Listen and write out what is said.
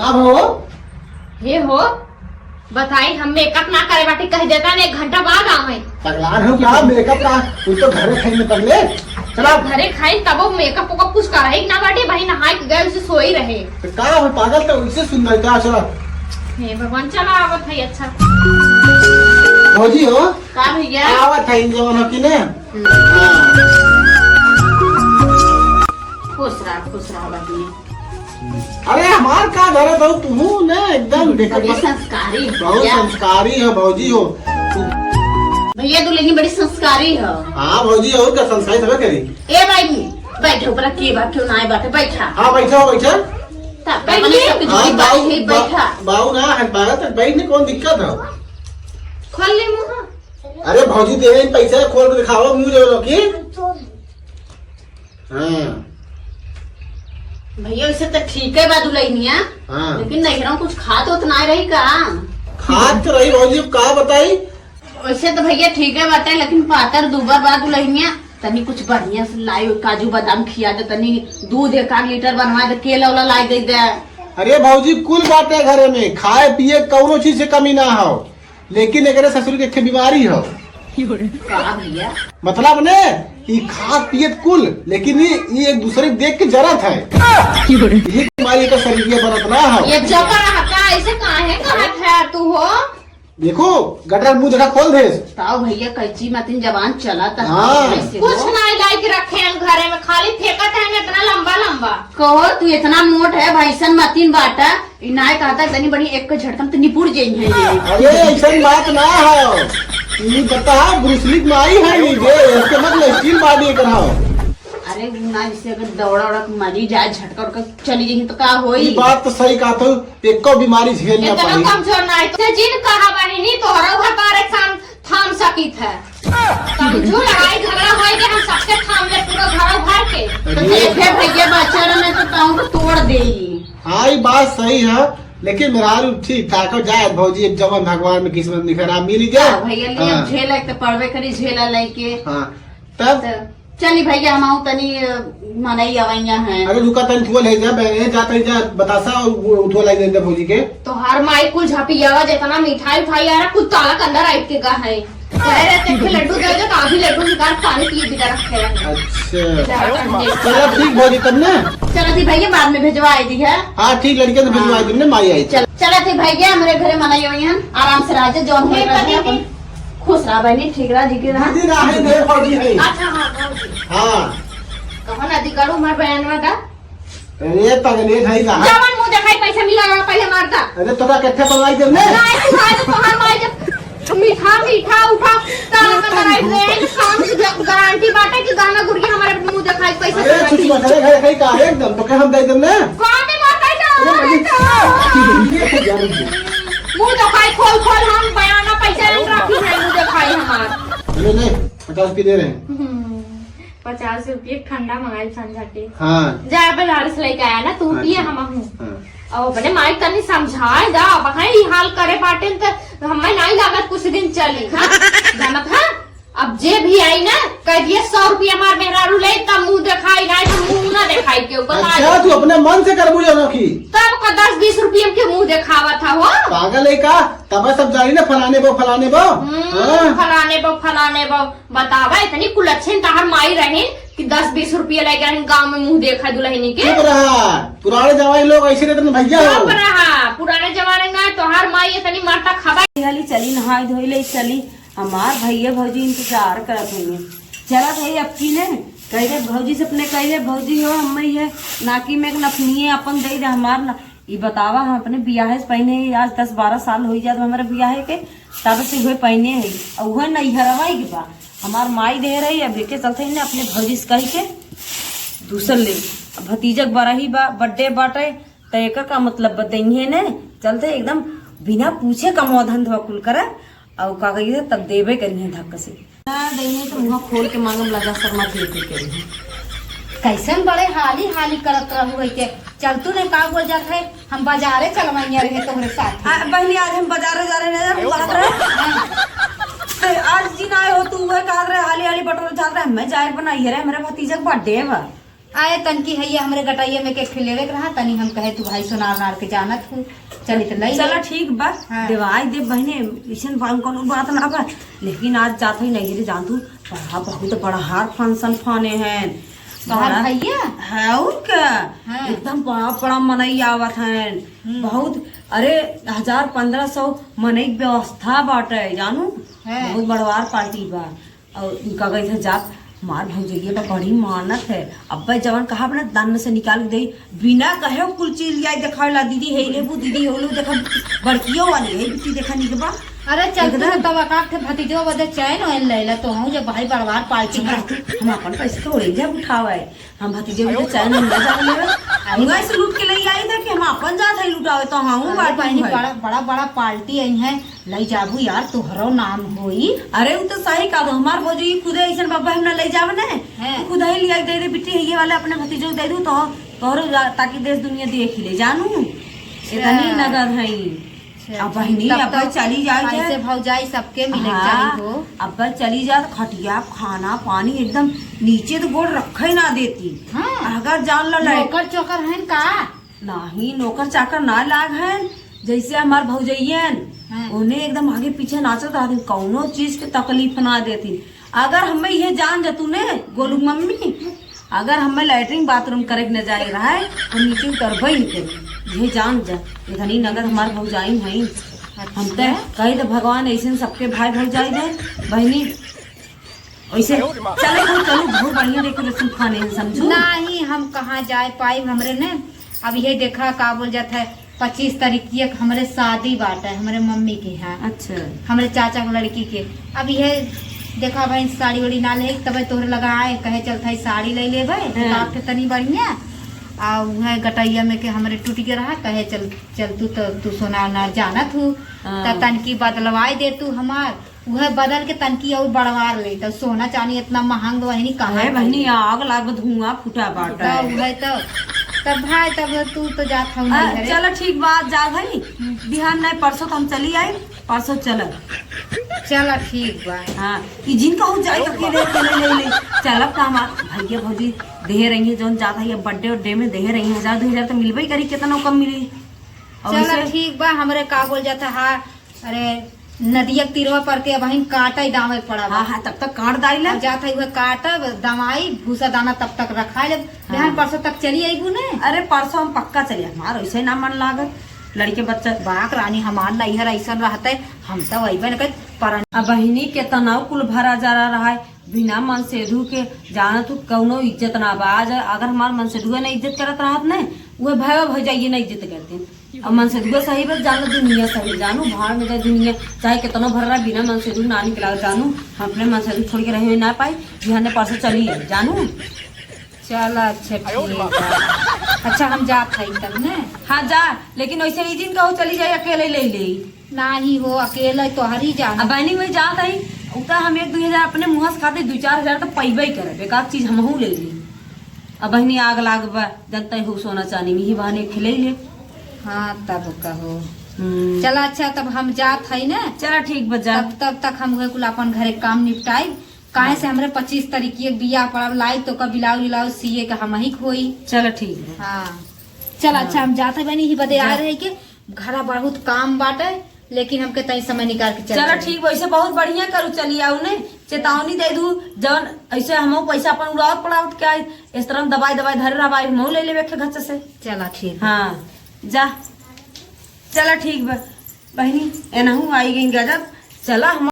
का हो हे हो बताई हम मेकअप ना करे बाटी कह देता ने 1 घंटा बाद आवे। तगलार हो क्या मेकअप का तू तो घरे खाई पगले चला घरे खाई तब वो मेकअप को कुछ करे ना बाटी भाई नहाए के गए उसे सोई रहे। तो का हो पागल तो उससे सुंदर क्या चला हे भगवान चला आवत है अच्छा भौजी हो का भैया आवत है इन जवान हो कि ने खुश रहा बाटी। अरे हमार का घर है तो तू ने एकदम बड़ी संस्कारी बहुत संस्कारी है भौजी हो भैया दुल्हन बड़ी संस्कारी है। हाँ भौजी और क्या संस्कारी सब करी ए भाई बैठे ऊपर के बात क्यों ना बाटे बैठा। हाँ बैठा बैठा बैठा बाऊ ना है पागल तक बैठने कौन दिक्कत है खोल ले मुंह। अरे भौजी दे रही पैसा खोल के दिखाओ मुंह जो लोगी। हाँ भैया वैसे तो ठीक है बात दुल्हनिया हाँ लेकिन नहीं कुछ खा तो उतना रही का खाद तो रही भौजी का बताई। वैसे तो भैया ठीक है बात है लेकिन पातर दूबर बात दुल्हनिया तनी कुछ बढ़िया से लाई काजू बादाम खिया दे तनी दूध 1 लीटर बनवा दे केला वाला लाई दे दे। अरे भौजी कुल बाटे घरे में खाए पिए कौनो चीज से कमी ना हो लेकिन एक ससुर के एक बीमारी हो भैया मतलब ने ये खाद पियत कुल लेकिन ये एक दूसरे देख के जरत है ये बीमारी का शरीर बनत ना हो। ये जबर हका ऐसे काहे कहत है तू हो देखो गटर मुंह देखा खोल दे ताऊ भैया कैची मतिन जवान चला था। हाँ। कुछ नहीं लाइक रखे हैं घरे में खाली फेंकत है इतना लंबा लंबा कहो तू इतना मोट है भैसन मतिन बाटा इनाय कहता तनी बड़ी एक झटकन तो निपुर जाई है। अरे ऐसा बात ना हो ये बता ब्रूसली माई है ये इसके मतलब स्टील बॉडी कराओ। अरे ना जिसे अगर दौड़ा मरी जाए झटका उड़का चली जाएगी तो क्या होई। ये बात तो सही कहा तो एको बीमारी झेल ना इतना पाई। कमजोर ना है तो जिन कहा बहिनी तोहरा घर पर एक थाम सकित है समझो लड़ाई झगड़ा होए के हम सबके थाम ले पूरा घर भर के तो देखे भैया बच्चा में तो ताऊ को तोड़ देगी। हाँ ये बात सही है लेकिन मेरा ठीक ठाक हो जाए भौजी एक जवान भगवान में किस्मत निखरा मिल जाए भैया झेल तो पड़वे करी झेला लेके। हाँ तब चली भैया हम तनी मनई अवैया है। अरे रुका तन थुआ ले जा बहने जाता ही जा बतासा और उठवा लाई दे भौजी के तो हर माई कुल झपियावा जितना मिठाई उठाई आ रहा कुछ ताला के अंदर आइट के का है कह रहे थे लड्डू दे दे काफी लड्डू निकाल पानी पिए बिना रखे हैं। अच्छा चलो ठीक भौजी तब ना चलो थी भैया बाद में भिजवा दी है। हाँ ठीक लड़के तो भिजवा दी माई आई चलो थी भैया हमारे घरे मनाई हुई है आराम से राजे जौन खुश रहा बहनी ठीक रहा जी के रहा। अच्छा हाँ कहो नदी करू मार बहन में का अरे तगने ढाई रहा जवान मुंह दिखाई पैसा मिला रहा पहले मारता। अरे तोरा कट्ठे बनवाई दे ने नहीं तू आज तो हर माई जब मीठा उठा ताला का कराई दे काम से गारंटी बाटे कि गाना गुड़िया हमारे मुंह दिखाई पैसा। अरे कुछ मसले घरे कहीं का एकदम तो के हम दे देम ने कौन में मारता है मुंह दिखाई खोल हम बयाना पैसा रखी है मुंह दिखाई हमार ले 50 रुपये दे रहे हैं 50 रुपये ठंडा मंगाई संझा के। हाँ जाए बनारस लेके आया ना तू पिए हम और अपने माई तनी समझाए दा बहाई हाल करे बाटे तो हमें नहीं लागत कुछ दिन चली। हाँ जानत है अब जे भी आई ना कह दिए 100 रुपया मार मेहरारू ले तब मुंह दिखाई ना तो मुंह ना दिखाई के ऊपर अच्छा तू अपने मन से कर बुझा रखी तब का 10-20 रुपये के मुंह दिखावा था वो पागल है का तब सब जानी ना फलाने बो फलाने बो बतावा इतनी कुलच्छन ताहर माई रहे कि 10-20 रुपये लेकर गाँव में मुंह देखा दुल्हनी के। पुराने जमाने लोग ऐसे रहते भैया पुराने जमाने में तोहार माई इतनी मारता खबा चली नहाई धोई ले चली हमार भैया भौजी इंतजार करत होंगे चला भाई अब की ने कह रहे भौजी से अपने कह रहे भौजी हो हम है नाकी में नपनी अपन दे दे हमार ना ये बतावा हम अपने बियाह से पहने आज 10-12 साल हो जाते हमारे बियाह के तब से हुए पहने है और वह नहीं हरवाई के बा हमार माई दे रही अब लेके चलते ही अपने भौजी से कह के दूसर ले भतीजक बड़ा ही बा बर्थडे बाटे तो एक का मतलब बताइए ने चलते एकदम बिना पूछे कमोधन धोआ कुल करे और का कही तब देवे करिए धक्का से देने तो मुँह खोल के मांगम लगा शर्मा दे करिए कैसन बड़े हाली करत रहू के चल तू ने का बोल जात है हम बाजारे चलवाइया रहे तुम्हारे साथ। बहनी आज हम बाजारे जा रहे आज दिन आए हो तू वह कहा रहे हाली बटोर जा रहे मैं जाए बनाई रहे मेरा भतीजा बर्थडे बा आए तनकी है हमरे गटाइया में के खिलेवे के रहा तनी हम कहे तू भाई सोनार नार के जानत हूँ चली तो नहीं चलो ठीक बा हाँ। देवाई दे बहने ऐसा कोनो बात ना बा लेकिन आज जात ही नहीं रे जान तू बड़ा बहुत बड़ा हार फंक्शन फाने हैं तोहार भैया है क्या हाँ। एकदम बड़ा बड़ा मनई आवत हैं बहुत अरे 1500 मनई व्यवस्था बाटे जानू हाँ। बहुत बड़वार पार्टी बा और उनका गई थे जात मार भौजैया का बड़ी मानत है अब्बा जवान कहा अपना दान से निकाल के दे बिना कहे कुल चीज लिया दिखावेला दीदी है लेबू दीदी होलू देखा बड़कियों वाली है बिटी देखा नहीं के बा अरे चल तू तब का थे भतीजो बदे चैन ओन लेला तो हूं जब भाई बड़वार पार्टी में हम अपन पैसे थोड़े जब उठावे हम भतीजे भी चैन हम ले जावे लेवे हुआ से लूट के ले आई था कि हम अपन जात है लुटावे तो हां बात बहनी बड़ा बड़ा बड़ा पार्टी आई है ले जाबू यार तोहरो नाम होई अरे वो तो सही कहा हमार भौजी खुदे ऐसा बाबा हम ले जावे ना हैं। खुद ही लिया दे दे बिटी ये वाले अपने भतीजों दे दू तो तोहरो ताकि देश दुनिया देख ले जानू इतनी नगर है अब बहनी अब चली जाए ऐसे भौजाई सबके मिले चाहिए हो अब चली जा खटिया खाना पानी एकदम नीचे तो गोड़ रखे ना देती हाँ। अगर जान लो नौकर चोकर हैं का नहीं नौकर चाकर ना लाग है जैसे हमार भौजैयन हाँ। उन्हें एकदम आगे पीछे नाचत रहती कौनो चीज के तकलीफ ना देती अगर हमें ये जान जतू ने गोलू मम्मी अगर हमें लैट्रिन बाथरूम करे न जाए रहा है हम नीचे उतरबे ही करे ये जान जा इतनी नगर हमार भौजाई है हम तो कही तो भगवान ऐसे सबके भाई भौजाई दे बहनी ऐसे चले चलो बहुत बढ़िया डेकोरेशन खाने हैं समझो नहीं हम कहाँ जाए पाई हमरे ने अब ये देखा का बोल जाता है 25 तारीख की हमारे शादी बात है हमारे मम्मी के यहाँ अच्छा हमारे चाचा के लड़की के अब ये देखा भाई साड़ी वाड़ी ना ले तब तोहरे लगा आए कहे चलता साड़ी ले ले भाई तनी बढ़िया आ वह गटैया में के हमारे टूट के रहा कहे चल चल तू सोना नार जाना तू तनकी बदलवाई दे तू हमार वह बदल के तनकी और बढ़वा ले तो सोना चांदी इतना महंग वही कहा है बहनी आग लाग धुआं फूटा बाटा वह तो तब भाई तब तू तो जात हूँ चलो ठीक बात जा भाई बिहान नहीं परसों तो हम चली आई परसों चल चला ठीक बा हाँ कि जिनका हो जाए अकेले अकेले ले ले चलब तो हमार भैया भौजी दे रही है जो जाता है बर्थडे उड्डे में दे रही है 1000-2000 तो मिलबे करी कितना कम मिली चला ठीक बा हमरे का बोल जाता है अरे नदिया तीरवा पर के वही काटा ही दामे पड़ा हाँ हाँ तब तक काट दाइला जाता है वह काटब दवाई भूसा दाना तब तक रखा जब बिहान परसों तक चली आई ने अरे परसों हम पक्का चलिए हमारा ऐसे ना मन लागत लड़के बच्चा बाक रानी हमार नैहर ऐसा रहते हम तो वही बन कर पर अब बहिनी के तनाव कुल भरा जा रहा है बिना मन सेधु के जाना तू कौनो इज्जत ना बा आज अगर हमार मन सेधु ने इज्जत करत रहत ने वह भाई भौजाइए ना इज्जत करते अब मन सेधु सही बस जानो दुनिया सही जानू भाड़ में जाए दुनिया चाहे कितना भर रहा बिना मन सेधु ना निकला जानू हम अपने मन सेधु छोड़ के रहे ना पाई बिहाने परसों चली है जानू चला अच्छा ठीक अच्छा हम जात है तब ने हाँ जा लेकिन वैसे ही जिनका हो चली जाए अकेले ले ले ना ही हो अकेले तो हरी जाना अब बहनी वही जात है उतना हम 1-2 अपने मुँह से खाते 2-4 हजार तो पैबे ही करे बेकार चीज हम ले ली अब बहनी आग लाग बा जनता हो सोना चांदी में ही बहाने खिले ले हाँ तब कहो चला अच्छा तब हम जात है ना चला ठीक बजा तब तक हम कुल अपन घरे काम निपटाई काहे से हमरे 25 तारीख की बियाह पड़ा लाई तो का ब्लाउज ब्लाउज सिए का हम ही खोई चलो ठीक है हाँ चल अच्छा हम जाते बनी ही बदे आ रहे के घरा बहुत काम बाटे लेकिन हमके तई समय निकाल के चलो ठीक वैसे बहुत बढ़िया करू चली आओ ने चेतावनी दे दू जवन ऐसे हम पैसा अपन उड़ावत पड़ावत क्या इस तरह दवाई धरे रहा हम ले लेवे घर से चला ठीक हाँ जा चला ठीक बहनी एनहू आई गई गजब चला हम